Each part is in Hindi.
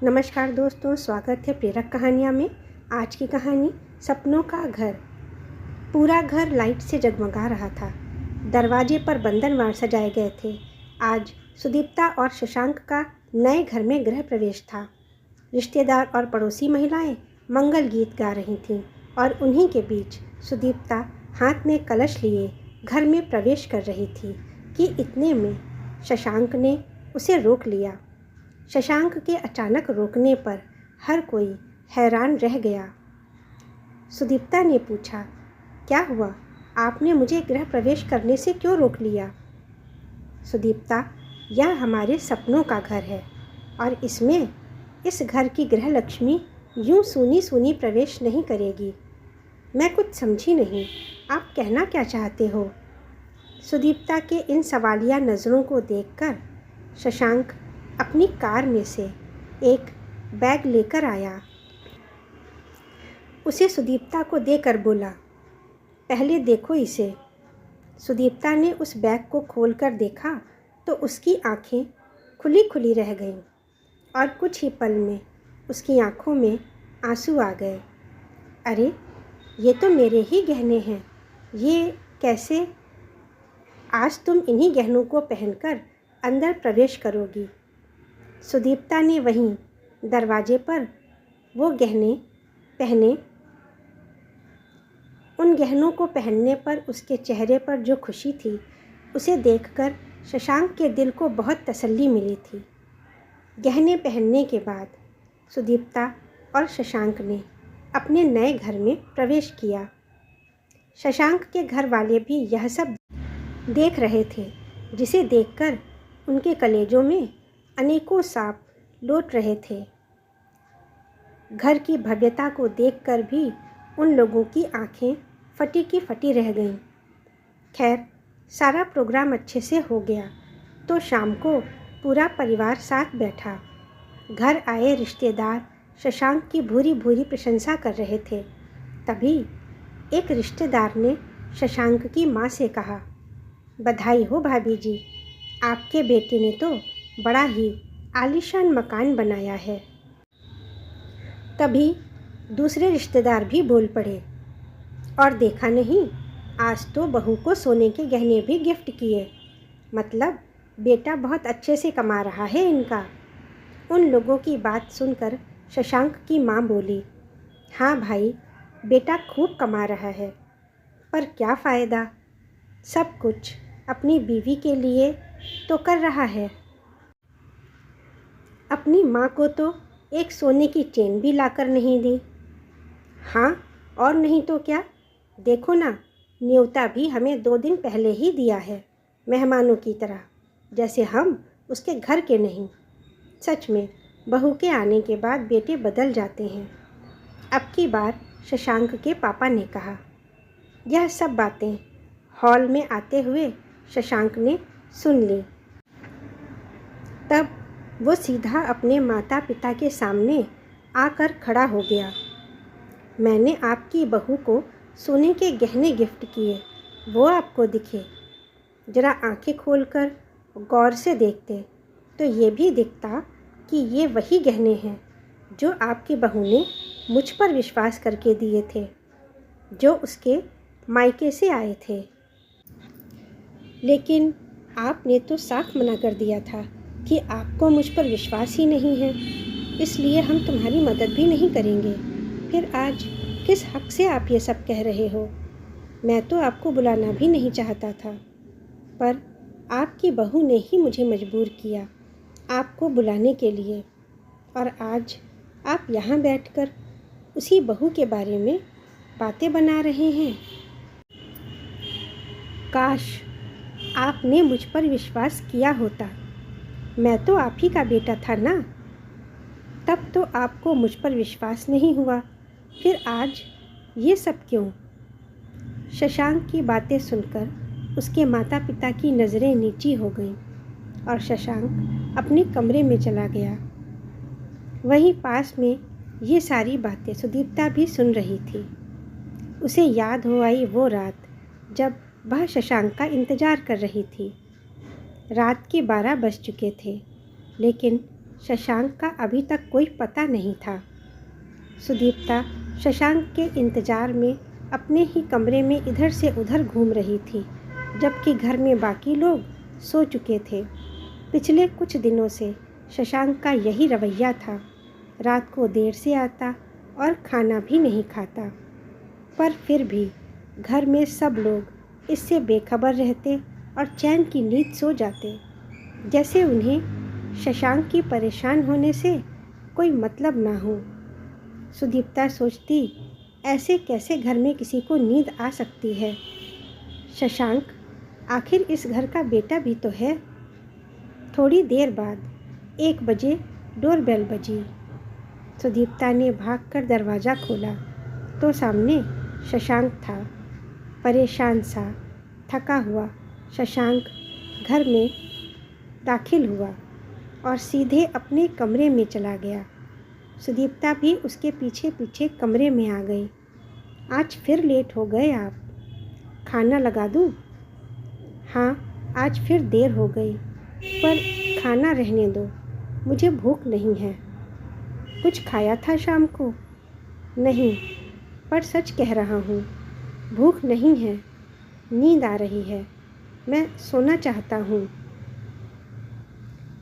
नमस्कार दोस्तों, स्वागत है प्रेरक कहानियाँ में। आज की कहानी सपनों का घर। पूरा घर लाइट से जगमगा रहा था। दरवाजे पर बंधनवार सजाए गए थे। आज सुदीप्ता और शशांक का नए घर में गृह प्रवेश था। रिश्तेदार और पड़ोसी महिलाएं मंगल गीत गा रही थीं और उन्हीं के बीच सुदीप्ता हाथ में कलश लिए घर में प्रवेश कर रही थी कि इतने में शशांक ने उसे रोक लिया। शशांक के अचानक रोकने पर हर कोई हैरान रह गया। सुदीप्ता ने पूछा, क्या हुआ? आपने मुझे गृह प्रवेश करने से क्यों रोक लिया? सुदीप्ता, यह हमारे सपनों का घर है और इस घर की गृह लक्ष्मी यूं सूनी सूनी प्रवेश नहीं करेगी। मैं कुछ समझी नहीं, आप कहना क्या चाहते हो? सुदीप्ता के इन सवालिया नज़रों को देखकर शशांक अपनी कार में से एक बैग लेकर आया। उसे सुदीप्ता को देकर बोला, पहले देखो इसे। सुदीप्ता ने उस बैग को खोलकर देखा तो उसकी आंखें खुली खुली रह गईं और कुछ ही पल में उसकी आंखों में आंसू आ गए। अरे, ये तो मेरे ही गहने हैं। ये कैसे? आज तुम इन्हीं गहनों को पहनकर अंदर प्रवेश करोगी। सुदीप्ता ने वहीं दरवाजे पर वो गहने पहने। उन गहनों को पहनने पर उसके चेहरे पर जो खुशी थी, उसे देखकर शशांक के दिल को बहुत तसल्ली मिली थी। गहने पहनने के बाद सुदीप्ता और शशांक ने अपने नए घर में प्रवेश किया। शशांक के घर वाले भी यह सब देख रहे थे, जिसे देखकर उनके कलेजों में अनेकों सांप लौट रहे थे। घर की भव्यता को देखकर भी उन लोगों की आंखें फटी की फटी रह गईं। खैर, सारा प्रोग्राम अच्छे से हो गया तो शाम को पूरा परिवार साथ बैठा। घर आए रिश्तेदार शशांक की भूरी भूरी प्रशंसा कर रहे थे। तभी एक रिश्तेदार ने शशांक की माँ से कहा, बधाई हो भाभी जी, आपके बेटे ने तो बड़ा ही आलीशान मकान बनाया है। तभी दूसरे रिश्तेदार भी बोल पड़े, और देखा नहीं, आज तो बहू को सोने के गहने भी गिफ्ट किए। मतलब बेटा बहुत अच्छे से कमा रहा है इनका। उन लोगों की बात सुनकर शशांक की माँ बोली, हाँ भाई, बेटा खूब कमा रहा है, पर क्या फ़ायदा? सब कुछ अपनी बीवी के लिए तो कर रहा है। अपनी माँ को तो एक सोने की चेन भी लाकर नहीं दी। हाँ, और नहीं तो क्या, देखो ना, न्योता भी हमें 2 दिन पहले ही दिया है, मेहमानों की तरह, जैसे हम उसके घर के नहीं। सच में बहू के आने के बाद बेटे बदल जाते हैं। अब की बार शशांक के पापा ने कहा। यह सब बातें हॉल में आते हुए शशांक ने सुन ली। तब वो सीधा अपने माता पिता के सामने आकर खड़ा हो गया। मैंने आपकी बहू को सोने के गहने गिफ्ट किए, वो आपको दिखे? ज़रा आंखें खोलकर गौर से देखते तो ये भी दिखता कि ये वही गहने हैं जो आपकी बहू ने मुझ पर विश्वास करके दिए थे, जो उसके मायके से आए थे। लेकिन आपने तो साफ मना कर दिया था कि आपको मुझ पर विश्वास ही नहीं है, इसलिए हम तुम्हारी मदद भी नहीं करेंगे। फिर आज किस हक से आप ये सब कह रहे हो? मैं तो आपको बुलाना भी नहीं चाहता था, पर आपकी बहू ने ही मुझे मजबूर किया आपको बुलाने के लिए, और आज आप यहाँ बैठकर उसी बहू के बारे में बातें बना रहे हैं। काश आपने मुझ पर विश्वास किया होता। मैं तो आप ही का बेटा था ना। तब तो आपको मुझ पर विश्वास नहीं हुआ, फिर आज ये सब क्यों? शशांक की बातें सुनकर उसके माता पिता की नज़रें नीची हो गईं और शशांक अपने कमरे में चला गया। वहीं पास में ये सारी बातें सुदीप्ता भी सुन रही थी। उसे याद हो आई वो रात जब वह शशांक का इंतज़ार कर रही थी। रात के 12 बज चुके थे, लेकिन शशांक का अभी तक कोई पता नहीं था। सुदीप्ता शशांक के इंतज़ार में अपने ही कमरे में इधर से उधर घूम रही थी, जबकि घर में बाकी लोग सो चुके थे। पिछले कुछ दिनों से शशांक का यही रवैया था। रात को देर से आता और खाना भी नहीं खाता, पर फिर भी घर में सब लोग इससे बेखबर रहते और चैन की नींद सो जाते, जैसे उन्हें शशांक की परेशान होने से कोई मतलब ना हो। सुदीप्ता सोचती, ऐसे कैसे घर में किसी को नींद आ सकती है। शशांक आखिर इस घर का बेटा भी तो है। थोड़ी देर बाद 1 बजे डोरबेल बजी। सुदीप्ता ने भागकर दरवाज़ा खोला तो सामने शशांक था। परेशान सा, थका हुआ शशांक घर में दाखिल हुआ और सीधे अपने कमरे में चला गया। सुदीप्ता भी उसके पीछे पीछे कमरे में आ गई। आज फिर लेट हो गए आप, खाना लगा दूँ? हाँ, आज फिर देर हो गई, पर खाना रहने दो, मुझे भूख नहीं है। कुछ खाया था शाम को? नहीं, पर सच कह रहा हूँ, भूख नहीं है, नींद आ रही है, मैं सोना चाहता हूँ।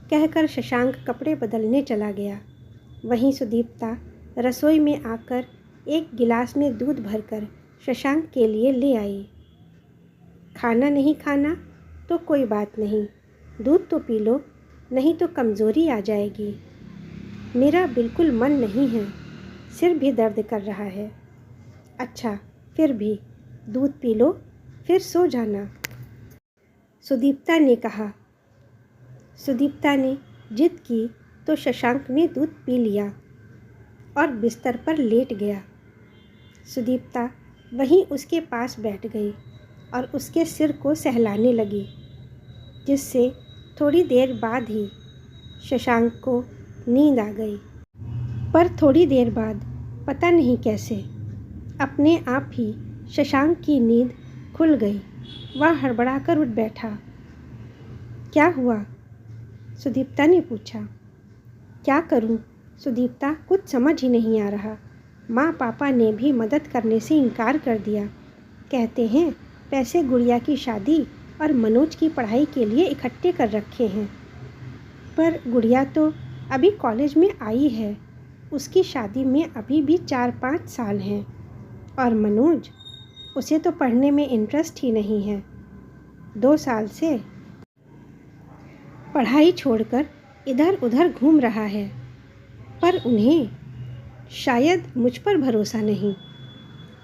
कहकर शशांक कपड़े बदलने चला गया। वहीं सुदीप्ता रसोई में आकर एक गिलास में दूध भरकर शशांक के लिए ले आई। खाना नहीं खाना तो कोई बात नहीं, दूध तो पी लो, नहीं तो कमज़ोरी आ जाएगी। मेरा बिल्कुल मन नहीं है, सिर भी दर्द कर रहा है। अच्छा, फिर भी दूध पी लो, फिर सो जाना, सुदीप्ता ने कहा। सुदीप्ता ने जिद की तो शशांक ने दूध पी लिया और बिस्तर पर लेट गया। सुदीप्ता वहीं उसके पास बैठ गई और उसके सिर को सहलाने लगी, जिससे थोड़ी देर बाद ही शशांक को नींद आ गई। पर थोड़ी देर बाद पता नहीं कैसे अपने आप ही शशांक की नींद खुल गई। वह हड़बड़ाकर उठ बैठा। क्या हुआ? सुदीप्ता ने पूछा। क्या करूं? सुदीप्ता, कुछ समझ ही नहीं आ रहा। माँ पापा ने भी मदद करने से इनकार कर दिया। कहते हैं पैसे गुड़िया की शादी और मनोज की पढ़ाई के लिए इकट्ठे कर रखे हैं, पर गुड़िया तो अभी कॉलेज में आई है, उसकी शादी में अभी भी 4-5 साल हैं, और मनोज, उसे तो पढ़ने में इंटरेस्ट ही नहीं है। 2 साल से पढ़ाई छोड़कर इधर उधर घूम रहा है, पर उन्हें शायद मुझ पर भरोसा नहीं।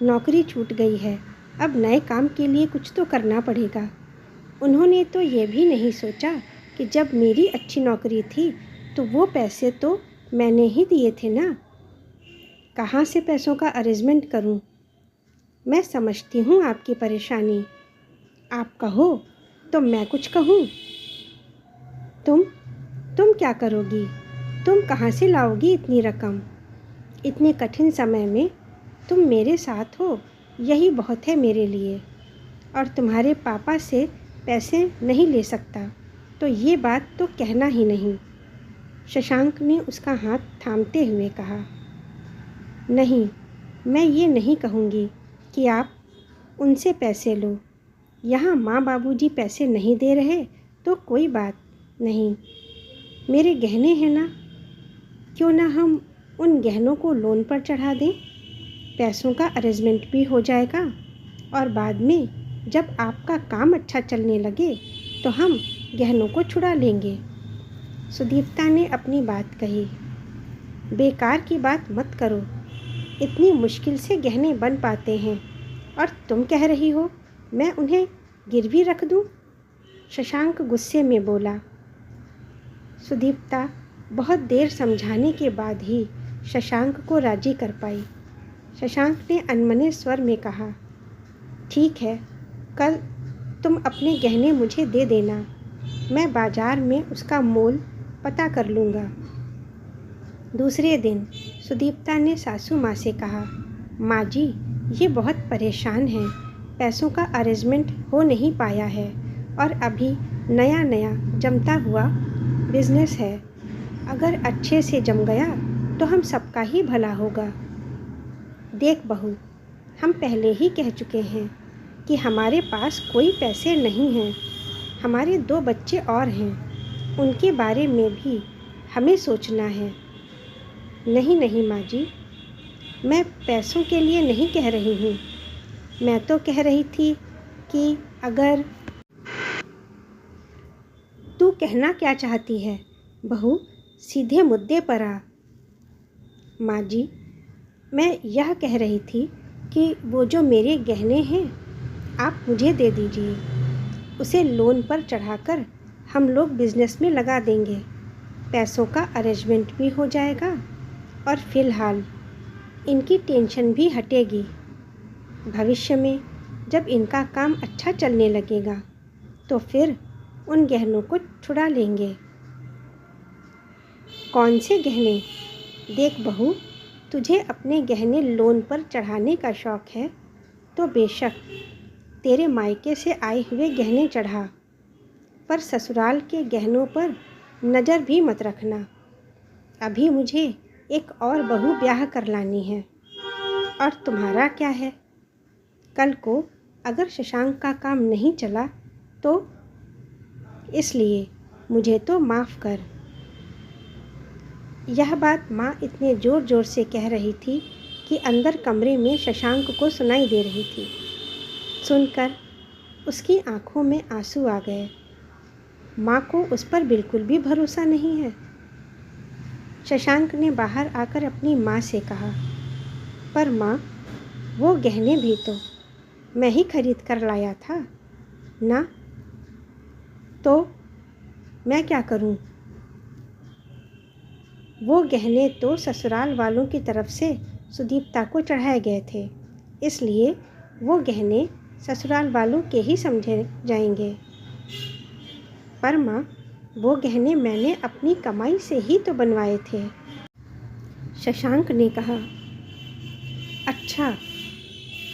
नौकरी छूट गई है, अब नए काम के लिए कुछ तो करना पड़ेगा। उन्होंने तो ये भी नहीं सोचा कि जब मेरी अच्छी नौकरी थी तो वो पैसे तो मैंने ही दिए थे ना। कहाँ से पैसों का अरेंजमेंट करूं? मैं समझती हूँ आपकी परेशानी। आप कहो तो मैं कुछ कहूँ? तुम क्या करोगी? तुम कहाँ से लाओगी इतनी रकम? इतने कठिन समय में तुम मेरे साथ हो, यही बहुत है मेरे लिए। और तुम्हारे पापा से पैसे नहीं ले सकता, तो ये बात तो कहना ही नहीं। शशांक ने उसका हाथ थामते हुए कहा। नहीं, मैं ये नहीं कहूँगी कि आप उनसे पैसे लो। यहाँ माँ बाबूजी पैसे नहीं दे रहे तो कोई बात नहीं, मेरे गहने हैं ना, क्यों ना हम उन गहनों को लोन पर चढ़ा दें। पैसों का अरेंजमेंट भी हो जाएगा और बाद में जब आपका काम अच्छा चलने लगे तो हम गहनों को छुड़ा लेंगे। सुदीप्ता ने अपनी बात कही। बेकार की बात मत करो, इतनी मुश्किल से गहने बन पाते हैं और तुम कह रही हो मैं उन्हें गिरवी रख दूं? शशांक गुस्से में बोला। सुदीप्ता बहुत देर समझाने के बाद ही शशांक को राजी कर पाई। शशांक ने अनमने स्वर में कहा, ठीक है, कल तुम अपने गहने मुझे दे देना, मैं बाज़ार में उसका मोल पता कर लूँगा। दूसरे दिन सुदीप्ता ने सासू माँ से कहा, माँ जी, ये बहुत परेशान हैं, पैसों का अरेंजमेंट हो नहीं पाया है और अभी नया नया जमता हुआ बिजनेस है, अगर अच्छे से जम गया तो हम सबका ही भला होगा। देख बहू, हम पहले ही कह चुके हैं कि हमारे पास कोई पैसे नहीं हैं। हमारे 2 बच्चे और हैं, उनके बारे में भी हमें सोचना है। नहीं नहीं माँ जी, मैं पैसों के लिए नहीं कह रही हूँ। मैं तो कह रही थी कि अगर तू कहना क्या चाहती है बहू, सीधे मुद्दे पर आ। माँ जी, मैं यह कह रही थी कि वो जो मेरे गहने हैं आप मुझे दे दीजिए। उसे लोन पर चढ़ाकर हम लोग बिज़नेस में लगा देंगे। पैसों का अरेंजमेंट भी हो जाएगा और फ़िलहाल इनकी टेंशन भी हटेगी। भविष्य में जब इनका काम अच्छा चलने लगेगा तो फिर उन गहनों को छुड़ा लेंगे। कौन से गहने? देख बहू, तुझे अपने गहने लोन पर चढ़ाने का शौक़ है तो बेशक तेरे मायके से आए हुए गहने चढ़ा, पर ससुराल के गहनों पर नज़र भी मत रखना। अभी मुझे एक और बहू ब्याह कर लानी है। और तुम्हारा क्या है? कल को अगर शशांक का काम नहीं चला तो इसलिए मुझे तो माफ़ कर। यह बात माँ इतने ज़ोर ज़ोर से कह रही थी कि अंदर कमरे में शशांक को सुनाई दे रही थी। सुनकर उसकी आंखों में आंसू आ गए। माँ को उस पर बिल्कुल भी भरोसा नहीं है। शशांक ने बाहर आकर अपनी माँ से कहा, पर माँ, वो गहने भी तो मैं ही खरीद कर लाया था ना, तो मैं क्या करूँ? वो गहने तो ससुराल वालों की तरफ से सुदीप्ता को चढ़ाए गए थे, इसलिए वो गहने ससुराल वालों के ही समझे जाएंगे। पर माँ, वो गहने मैंने अपनी कमाई से ही तो बनवाए थे। शशांक ने कहा, अच्छा,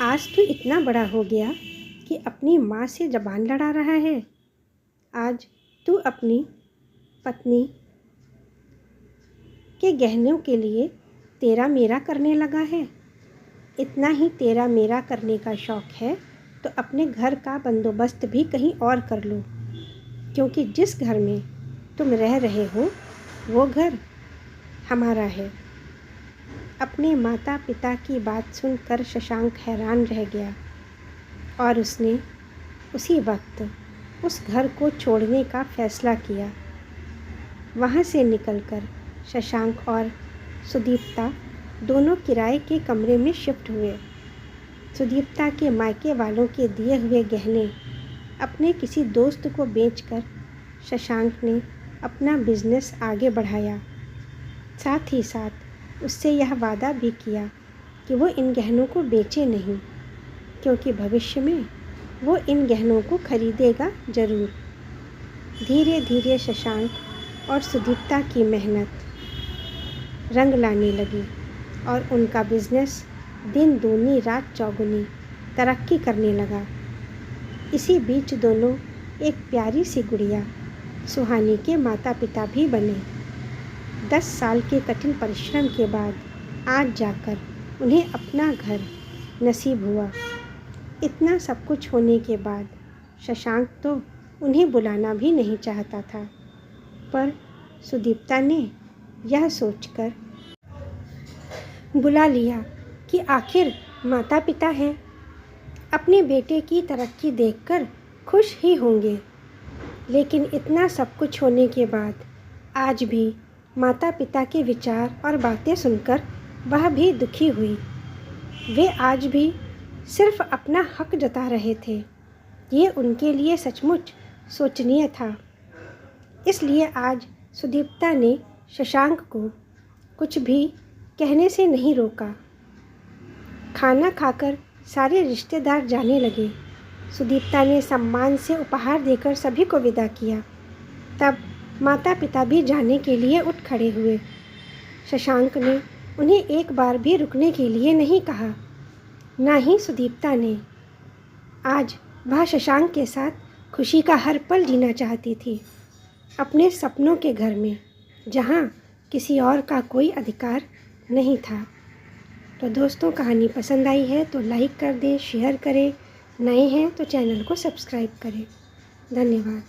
आज तू इतना बड़ा हो गया कि अपनी माँ से ज़बान लड़ा रहा है। आज तू अपनी पत्नी के गहनों के लिए तेरा मेरा करने लगा है। इतना ही तेरा मेरा करने का शौक़ है तो अपने घर का बंदोबस्त भी कहीं और कर लो, क्योंकि जिस घर में तुम रह रहे हो वो घर हमारा है। अपने माता पिता की बात सुनकर शशांक हैरान रह गया और उसने उसी वक्त उस घर को छोड़ने का फैसला किया। वहाँ से निकलकर शशांक और सुदीप्ता दोनों किराए के कमरे में शिफ्ट हुए। सुदीप्ता के मायके वालों के दिए हुए गहने अपने किसी दोस्त को बेचकर शशांक ने अपना बिजनेस आगे बढ़ाया। साथ ही साथ उससे यह वादा भी किया कि वो इन गहनों को बेचे नहीं, क्योंकि भविष्य में वो इन गहनों को खरीदेगा ज़रूर। धीरे धीरे शशांक और सुदीप्ता की मेहनत रंग लाने लगी और उनका बिजनेस दिन दूनी रात चौगुनी तरक्की करने लगा। इसी बीच दोनों एक प्यारी सी गुड़िया सुहानी के माता पिता भी बने। 10 साल के कठिन परिश्रम के बाद आज जाकर उन्हें अपना घर नसीब हुआ। इतना सब कुछ होने के बाद शशांक तो उन्हें बुलाना भी नहीं चाहता था, पर सुदीप्ता ने यह सोचकर बुला लिया कि आखिर माता पिता हैं, अपने बेटे की तरक्की देखकर खुश ही होंगे। लेकिन इतना सब कुछ होने के बाद आज भी माता पिता के विचार और बातें सुनकर वह भी दुखी हुई। वे आज भी सिर्फ अपना हक जता रहे थे। ये उनके लिए सचमुच सोचनीय था। इसलिए आज सुदीप्ता ने शशांक को कुछ भी कहने से नहीं रोका। खाना खाकर सारे रिश्तेदार जाने लगे। सुदीप्ता ने सम्मान से उपहार देकर सभी को विदा किया। तब माता पिता भी जाने के लिए उठ खड़े हुए। शशांक ने उन्हें एक बार भी रुकने के लिए नहीं कहा, ना ही सुदीप्ता ने। आज वह शशांक के साथ खुशी का हर पल जीना चाहती थी, अपने सपनों के घर में, जहाँ किसी और का कोई अधिकार नहीं था। तो दोस्तों, कहानी पसंद आई है तो लाइक कर दें, शेयर करें, नए हैं तो चैनल को सब्सक्राइब करें। धन्यवाद।